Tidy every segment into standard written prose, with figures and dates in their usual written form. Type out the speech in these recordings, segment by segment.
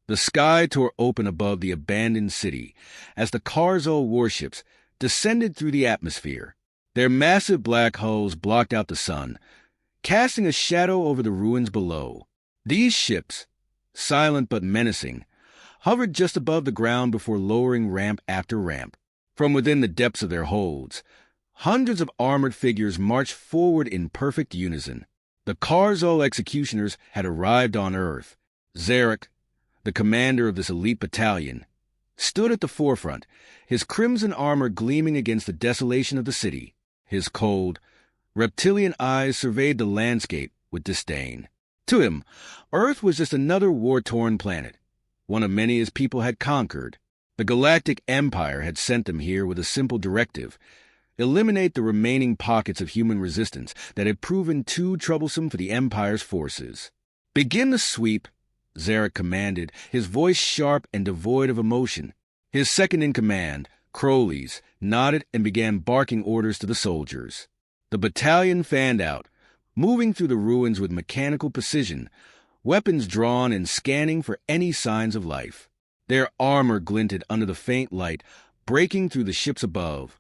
The sky tore open above the abandoned city as the Karzul warships descended through the atmosphere. Their massive black hulls blocked out the sun, casting a shadow over the ruins below. These ships, silent but menacing, hovered just above the ground before lowering ramp after ramp. From within the depths of their holds, hundreds of armored figures marched forward in perfect unison. The Karzul executioners had arrived on Earth. Zarek, the commander of this elite battalion, stood at the forefront, his crimson armor gleaming against the desolation of the city. His cold, reptilian eyes surveyed the landscape with disdain. To him, Earth was just another war-torn planet, one of many his people had conquered. The Galactic Empire had sent them here with a simple directive: eliminate the remaining pockets of human resistance that had proven too troublesome for the Empire's forces. Begin the sweep, Zarek commanded, his voice sharp and devoid of emotion. His second-in-command, Crowley's, nodded and began barking orders to the soldiers. The battalion fanned out, moving through the ruins with mechanical precision, weapons drawn and scanning for any signs of life. Their armor glinted under the faint light, breaking through the ships above,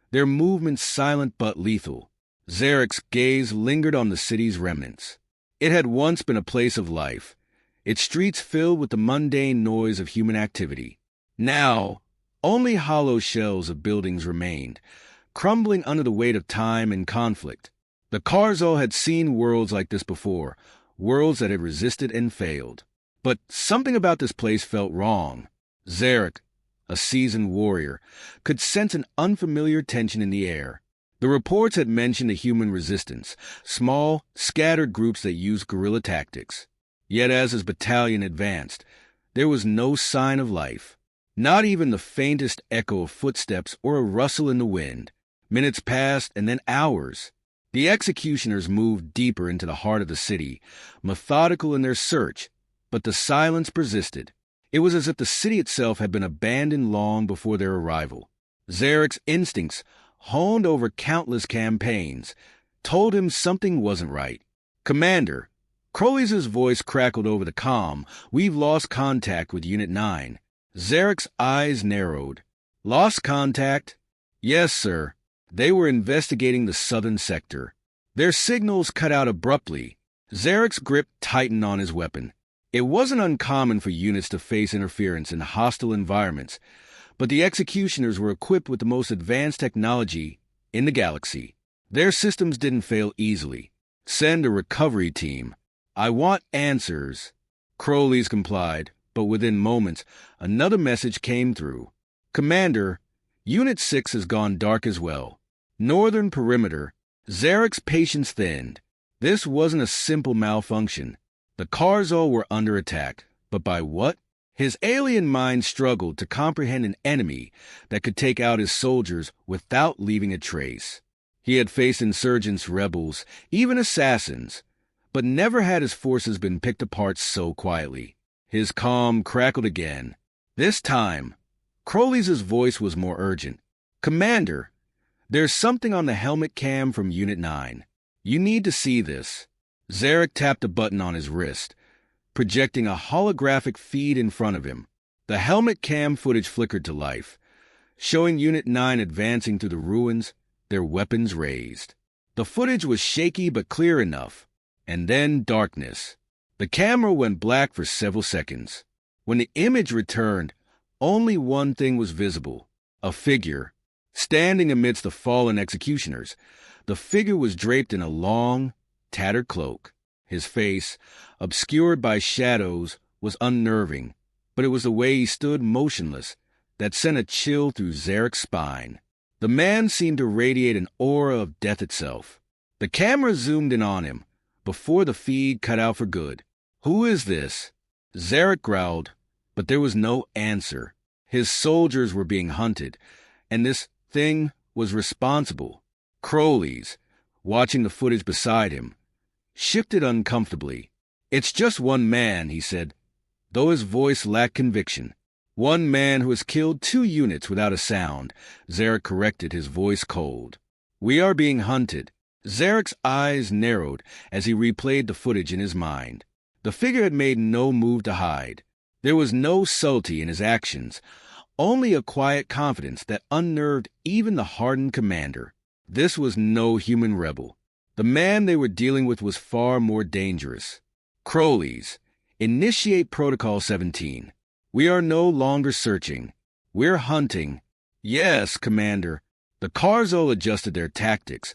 their movements silent but lethal. Zarek's gaze lingered on the city's remnants. It had once been a place of life, its streets filled with the mundane noise of human activity. Now, only hollow shells of buildings remained, crumbling under the weight of time and conflict. The Karzul had seen worlds like this before, worlds that had resisted and failed. But something about this place felt wrong. Zarek, a seasoned warrior, could sense an unfamiliar tension in the air. The reports had mentioned a human resistance, small, scattered groups that used guerrilla tactics. Yet as his battalion advanced, there was no sign of life, not even the faintest echo of footsteps or a rustle in the wind. Minutes passed, and then hours. The executioners moved deeper into the heart of the city, methodical in their search, but the silence persisted. It was as if the city itself had been abandoned long before their arrival. Zarek's instincts, honed over countless campaigns, told him something wasn't right. "Commander," Crowley's voice crackled over the comm, "we've lost contact with Unit 9. Zarek's eyes narrowed. "Lost contact?" "Yes, sir. They were investigating the southern sector." Their signals cut out abruptly. Zarek's grip tightened on his weapon. It wasn't uncommon for units to face interference in hostile environments, but the executioners were equipped with the most advanced technology in the galaxy. Their systems didn't fail easily. "Send a recovery team. I want answers." Crowley's complied, but within moments, another message came through. "Commander, Unit 6 has gone dark as well. Northern perimeter." Zarek's patience thinned. This wasn't a simple malfunction. The Karzul were under attack, but by what? His alien mind struggled to comprehend an enemy that could take out his soldiers without leaving a trace. He had faced insurgents, rebels, even assassins, but never had his forces been picked apart so quietly. His calm crackled again. This time, Crowley's voice was more urgent. "Commander, there's something on the helmet cam from Unit 9. You need to see this." Zarek tapped a button on his wrist, projecting a holographic feed in front of him. The helmet cam footage flickered to life, showing Unit 9 advancing through the ruins, their weapons raised. The footage was shaky but clear enough. And then darkness. The camera went black for several seconds. When the image returned, only one thing was visible: a figure, standing amidst the fallen executioners. The figure was draped in a long, tattered cloak. His face, obscured by shadows, was unnerving, but it was the way he stood motionless that sent a chill through Zarek's spine. The man seemed to radiate an aura of death itself. The camera zoomed in on him, before the feed cut out for good. "Who is this?" Zarek growled, but there was no answer. His soldiers were being hunted, and this thing was responsible. Crowley's, watching the footage beside him, shifted uncomfortably. "It's just one man," he said, though his voice lacked conviction. "One man who has killed 2 units without a sound," Zarek corrected, his voice cold. "We are being hunted." Zarek's eyes narrowed as he replayed the footage in his mind. The figure had made no move to hide. There was no subtlety in his actions, only a quiet confidence that unnerved even the hardened commander. This was no human rebel. The man they were dealing with was far more dangerous. Crowleys, initiate Protocol 17. We are no longer searching. We're hunting. Yes, Commander. The Karzul adjusted their tactics,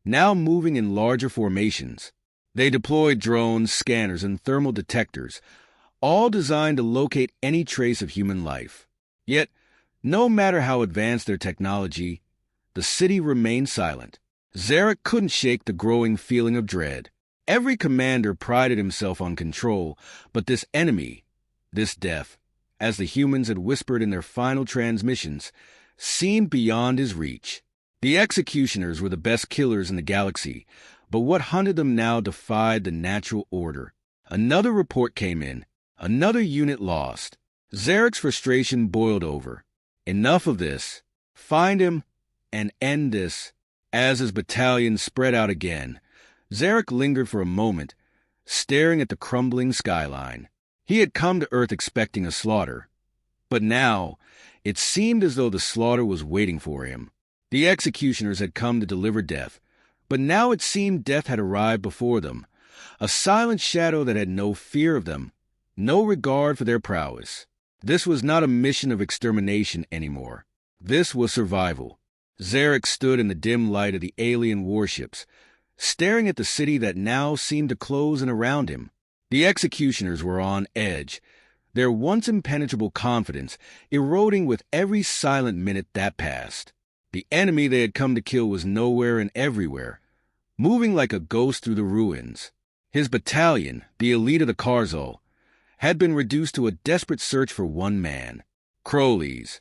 now moving in larger formations. They deployed drones, scanners, and thermal detectors, all designed to locate any trace of human life. Yet, no matter how advanced their technology, the city remained silent. Zarek couldn't shake the growing feeling of dread. Every commander prided himself on control, but this enemy, this death, as the humans had whispered in their final transmissions, seemed beyond his reach. The executioners were the best killers in the galaxy, but what hunted them now defied the natural order. Another report came in, another unit lost. Zarek's frustration boiled over. Enough of this. Find him and end this. As his battalion spread out again, Zarek lingered for a moment, staring at the crumbling skyline. He had come to Earth expecting a slaughter, but now it seemed as though the slaughter was waiting for him. The executioners had come to deliver death, but now it seemed death had arrived before them, a silent shadow that had no fear of them, no regard for their prowess. This was not a mission of extermination anymore. This was survival. Zarek stood in the dim light of the alien warships, staring at the city that now seemed to close in around him. The executioners were on edge, their once impenetrable confidence eroding with every silent minute that passed. The enemy they had come to kill was nowhere and everywhere, moving like a ghost through the ruins. His battalion, the elite of the Karzul, had been reduced to a desperate search for one man, Crowleys.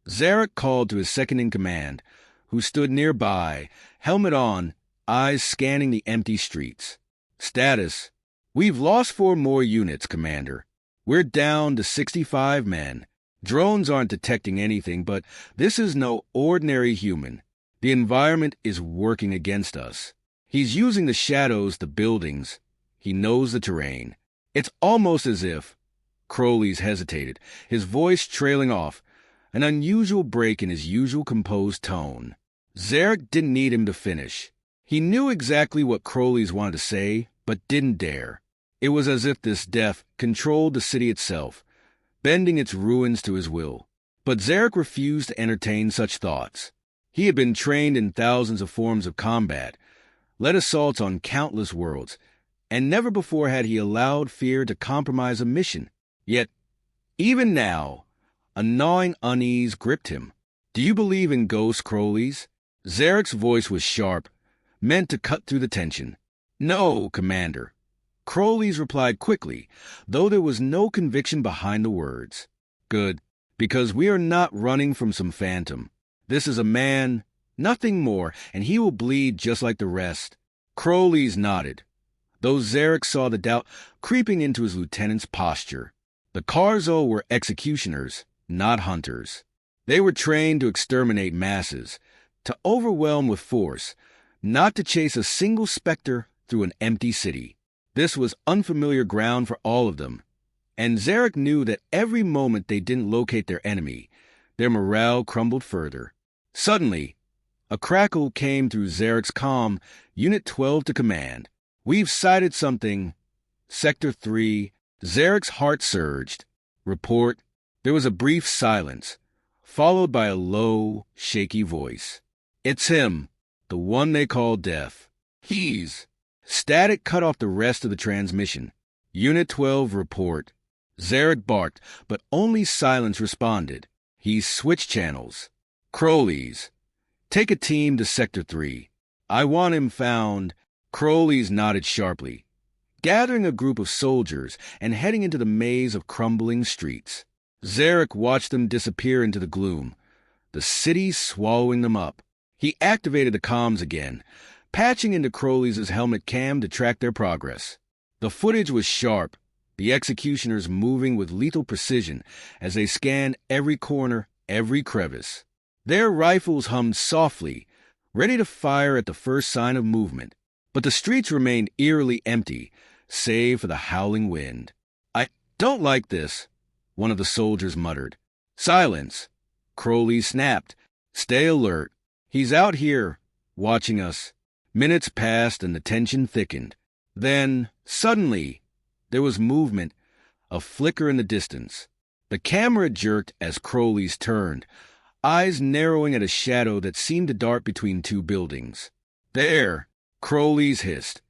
Zarek called to his second-in-command, who stood nearby, helmet on, eyes scanning the empty streets. Status: We've lost 4 more units, Commander. We're down to 65 men. Drones aren't detecting anything, but this is no ordinary human. The environment is working against us. He's using the shadows, the buildings. He knows the terrain. It's almost as if... Crowleys hesitated, his voice trailing off, an unusual break in his usual composed tone. Zarek didn't need him to finish. He knew exactly what Crowleys wanted to say, but didn't dare. It was as if this death controlled the city itself, bending its ruins to his will. But Zarek refused to entertain such thoughts. He had been trained in thousands of forms of combat, led assaults on countless worlds, and never before had he allowed fear to compromise a mission. Yet, even now, a gnawing unease gripped him. Do you believe in ghosts, Crowleys? Zarek's voice was sharp, meant to cut through the tension. No, Commander. Crowleys replied quickly, though there was no conviction behind the words. Good, because we are not running from some phantom. This is a man, nothing more, and he will bleed just like the rest. Crowleys nodded, though Zarek saw the doubt creeping into his lieutenant's posture. The Karzul were executioners, not hunters. They were trained to exterminate masses, to overwhelm with force, not to chase a single specter through an empty city. This was unfamiliar ground for all of them, and Zarek knew that every moment they didn't locate their enemy, their morale crumbled further. Suddenly, a crackle came through Zarek's comm, Unit 12 to command. We've sighted something. Sector 3. Zarek's heart surged. Report. There was a brief silence, followed by a low, shaky voice. It's him, the one they call Death. He's... Static cut off the rest of the transmission. Unit 12 report. Zarek barked, but only silence responded. He switched channels. Crowleys. Take a team to Sector 3. I want him found. Crowleys nodded sharply, gathering a group of soldiers and heading into the maze of crumbling streets. Zarek watched them disappear into the gloom, the city swallowing them up. He activated the comms again, patching into Crowleys' helmet cam to track their progress. The footage was sharp, the executioners moving with lethal precision as they scanned every corner, every crevice. Their rifles hummed softly, ready to fire at the first sign of movement, but the streets remained eerily empty, save for the howling wind. I don't like this. one of the soldiers muttered. Silence! Crowley snapped. Stay alert. He's out here, watching us. Minutes passed and the tension thickened. Then, suddenly, there was movement, a flicker in the distance. The camera jerked as Crowley's turned, eyes narrowing at a shadow that seemed to dart between two buildings. There, Crowley's hissed,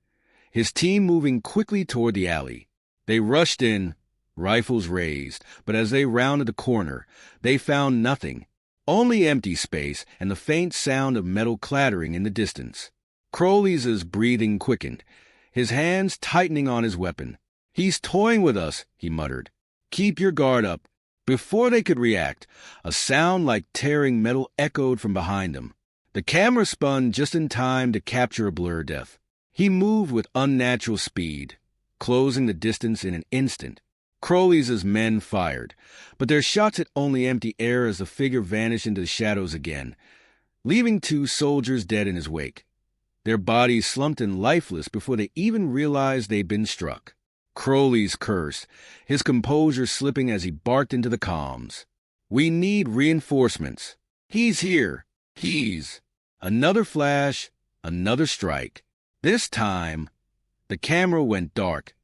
his team moving quickly toward the alley. They rushed in, rifles raised, but as they rounded the corner, they found nothing, only empty space and the faint sound of metal clattering in the distance. Crowley's breathing quickened, his hands tightening on his weapon. He's toying with us, he muttered. Keep your guard up. Before they could react, a sound like tearing metal echoed from behind him. The camera spun just in time to capture a blur death. He moved with unnatural speed, closing the distance in an instant. Crowley's men fired, but their shots hit only empty air as the figure vanished into the shadows again, leaving two soldiers dead in his wake. Their bodies slumped and lifeless before they even realized they'd been struck. Crowley's cursed, his composure slipping as he barked into the comms. We need reinforcements. He's here. He's. Another flash, another strike. This time, the camera went dark,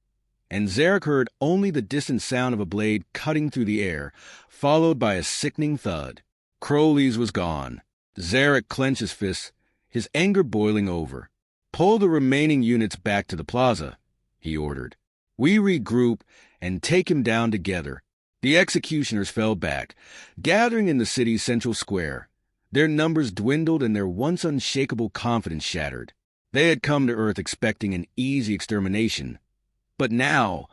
and Zarek heard only the distant sound of a blade cutting through the air, followed by a sickening thud. Crowley's was gone. Zarek clenched his fists, his anger boiling over. Pull the remaining units back to the plaza, he ordered. We regroup and take him down together. The executioners fell back, gathering in the city's central square. Their numbers dwindled and their once unshakable confidence shattered. They had come to Earth expecting an easy extermination. But now,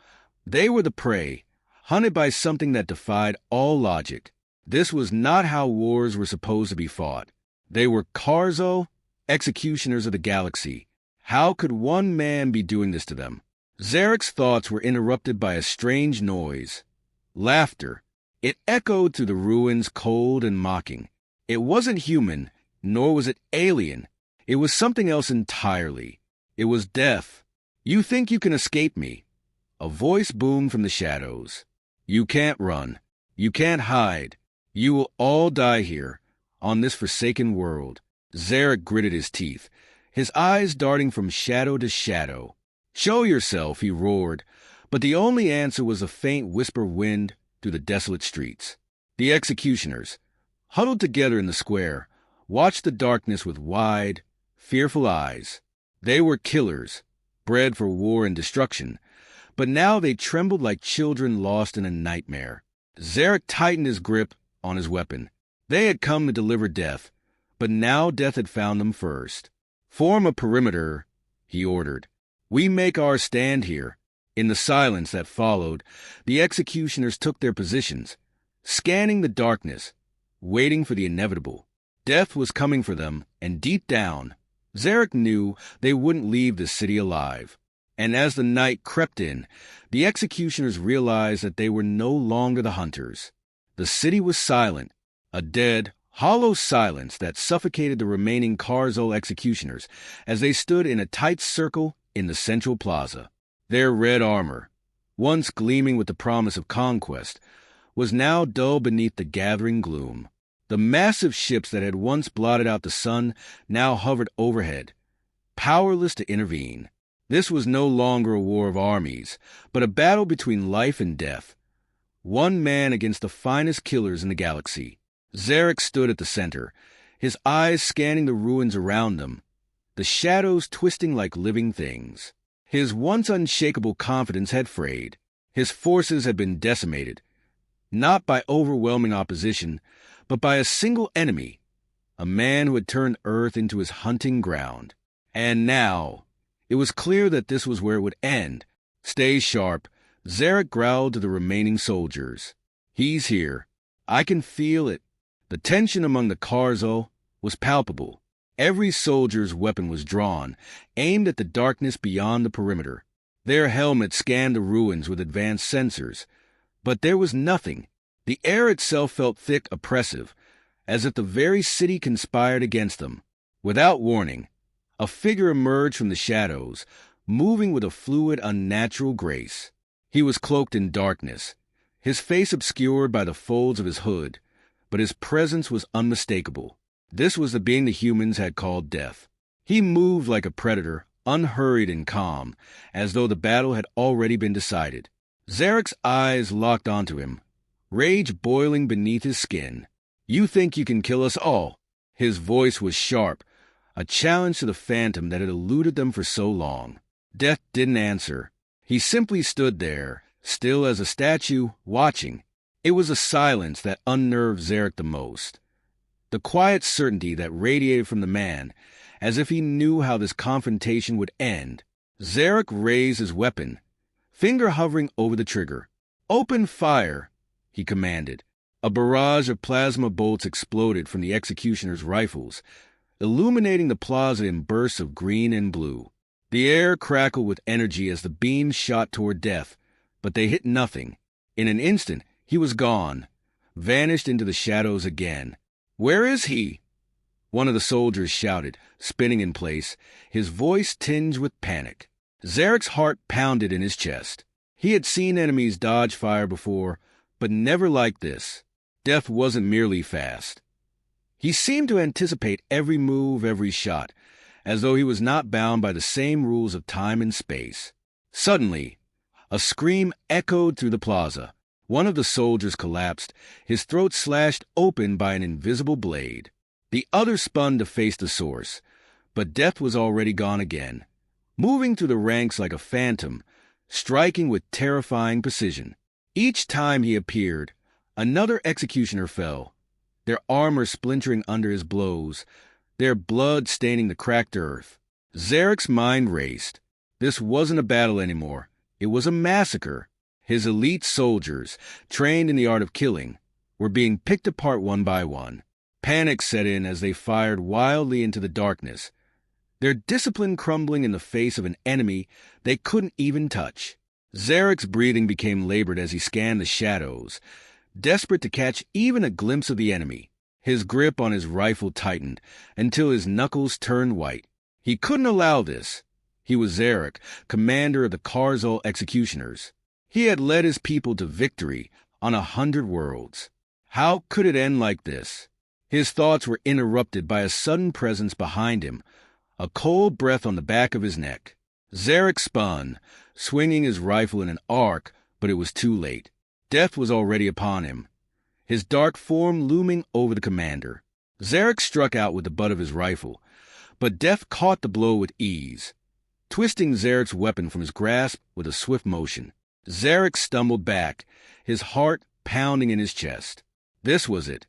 they were the prey, hunted by something that defied all logic. This was not how wars were supposed to be fought. They were Carzo, executioners of the galaxy. How could one man be doing this to them? Zarek's thoughts were interrupted by a strange noise. Laughter. It echoed through the ruins, cold and mocking. It wasn't human, nor was it alien. It was something else entirely. It was death. You think you can escape me? A voice boomed from the shadows. You can't run. You can't hide. You will all die here, on this forsaken world. Zarek gritted his teeth, his eyes darting from shadow to shadow. Show yourself, he roared, but the only answer was a faint whisper wind through the desolate streets. The executioners, huddled together in the square, watched the darkness with wide, fearful eyes. They were killers, bred for war and destruction, but now they trembled like children lost in a nightmare. Zarek tightened his grip on his weapon. They had come to deliver death, but now death had found them first. Form a perimeter, he ordered. We make our stand here. In the silence that followed, the executioners took their positions, scanning the darkness, waiting for the inevitable. Death was coming for them, and deep down, Zarek knew they wouldn't leave the city alive. And as the night crept in, the executioners realized that they were no longer the hunters. The city was silent, a dead, hollow silence that suffocated the remaining Carzo executioners as they stood in a tight circle in the central plaza. Their red armor, once gleaming with the promise of conquest, was now dull beneath the gathering gloom. The massive ships that had once blotted out the sun now hovered overhead, powerless to intervene. This was no longer a war of armies, but a battle between life and death. One man against the finest killers in the galaxy. Zarek stood at the center, his eyes scanning the ruins around them, the shadows twisting like living things. His once unshakable confidence had frayed. His forces had been decimated, not by overwhelming opposition, but by a single enemy, a man who had turned Earth into his hunting ground. And now, it was clear that this was where it would end. Stay sharp, Zarek growled to the remaining soldiers. He's here. I can feel it. The tension among the Carzo was palpable. Every soldier's weapon was drawn, aimed at the darkness beyond the perimeter. Their helmets scanned the ruins with advanced sensors. But there was nothing. The air itself felt thick, oppressive, as if the very city conspired against them. Without warning, a figure emerged from the shadows, moving with a fluid, unnatural grace. He was cloaked in darkness, his face obscured by the folds of his hood, but his presence was unmistakable. This was the being the humans had called Death. He moved like a predator, unhurried and calm, as though the battle had already been decided. Zarek's eyes locked onto him, rage boiling beneath his skin. "You think you can kill us all?" His voice was sharp, a challenge to the phantom that had eluded them for so long. Death didn't answer. He simply stood there, still as a statue, watching. It was a silence that unnerved Zarek the most. The quiet certainty that radiated from the man, as if he knew how this confrontation would end. Zarek raised his weapon, finger hovering over the trigger. "Open fire," he commanded. A barrage of plasma bolts exploded from the executioner's rifles, illuminating the plaza in bursts of green and blue. The air crackled with energy as the beams shot toward Death, but they hit nothing. In an instant, he was gone, vanished into the shadows again. "Where is he?" One of the soldiers shouted, spinning in place, his voice tinged with panic. Zarek's heart pounded in his chest. He had seen enemies dodge fire before, but never like this. Death wasn't merely fast. He seemed to anticipate every move, every shot, as though he was not bound by the same rules of time and space. Suddenly, a scream echoed through the plaza. One of the soldiers collapsed, his throat slashed open by an invisible blade. The other spun to face the source, but Death was already gone again, moving through the ranks like a phantom, striking with terrifying precision. Each time he appeared, another executioner fell, their armor splintering under his blows, their blood staining the cracked earth. Zarek's mind raced. This wasn't a battle anymore. It was a massacre. His elite soldiers, trained in the art of killing, were being picked apart one by one. Panic set in as they fired wildly into the darkness, their discipline crumbling in the face of an enemy they couldn't even touch. Zarek's breathing became labored as he scanned the shadows, desperate to catch even a glimpse of the enemy. His grip on his rifle tightened until his knuckles turned white. He couldn't allow this. He was Zarek, commander of the Karzul executioners. He had led his people to victory on 100 worlds. How could it end like this? His thoughts were interrupted by a sudden presence behind him, a cold breath on the back of his neck. Zarek spun, swinging his rifle in an arc, but it was too late. Death was already upon him, his dark form looming over the commander. Zarek struck out with the butt of his rifle, but Death caught the blow with ease, twisting Zarek's weapon from his grasp with a swift motion. Zarek stumbled back, his heart pounding in his chest. This was it,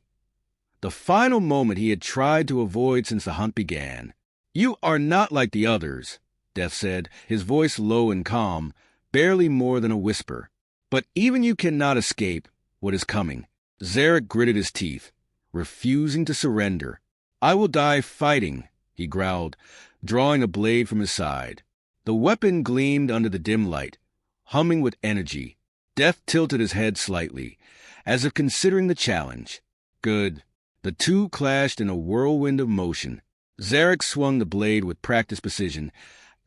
the final moment he had tried to avoid since the hunt began. "You are not like the others," Death said, his voice low and calm, barely more than a whisper. "But even you cannot escape what is coming." Zarek gritted his teeth, refusing to surrender. "I will die fighting," he growled, drawing a blade from his side. The weapon gleamed under the dim light, humming with energy. Death tilted his head slightly, as if considering the challenge. Good. The two clashed in a whirlwind of motion. Zarek swung the blade with practiced precision,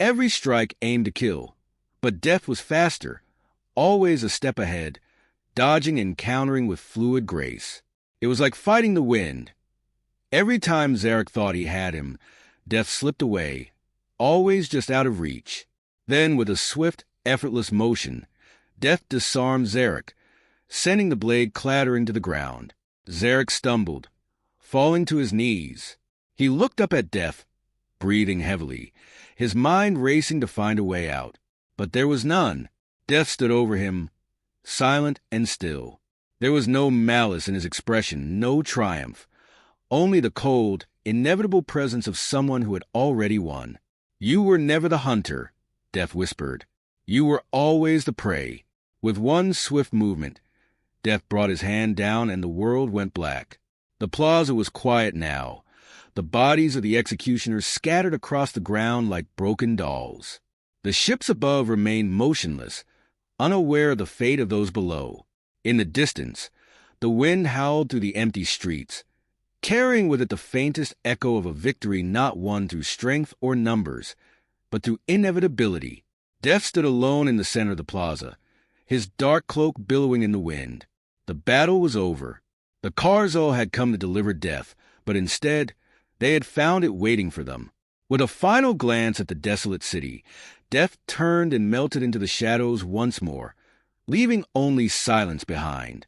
every strike aimed to kill. But Death was faster, always a step ahead, dodging and countering with fluid grace. It was like fighting the wind. Every time Zarek thought he had him, Death slipped away, always just out of reach. Then, with a swift, effortless motion, Death disarmed Zarek, sending the blade clattering to the ground. Zarek stumbled, falling to his knees. He looked up at Death, breathing heavily, his mind racing to find a way out. But there was none. Death stood over him, silent and still. There was no malice in his expression, no triumph, only the cold, inevitable presence of someone who had already won. "You were never the hunter," Death whispered. "You were always the prey." With one swift movement, Death brought his hand down and the world went black. The plaza was quiet now, the bodies of the executioners scattered across the ground like broken dolls. The ships above remained motionless, unaware of the fate of those below. In the distance, the wind howled through the empty streets, carrying with it the faintest echo of a victory not won through strength or numbers, but through inevitability. Death stood alone in the center of the plaza, his dark cloak billowing in the wind. The battle was over. The Karzul had come to deliver death, but instead, they had found it waiting for them. With a final glance at the desolate city, death turned and melted into the shadows once more, leaving only silence behind.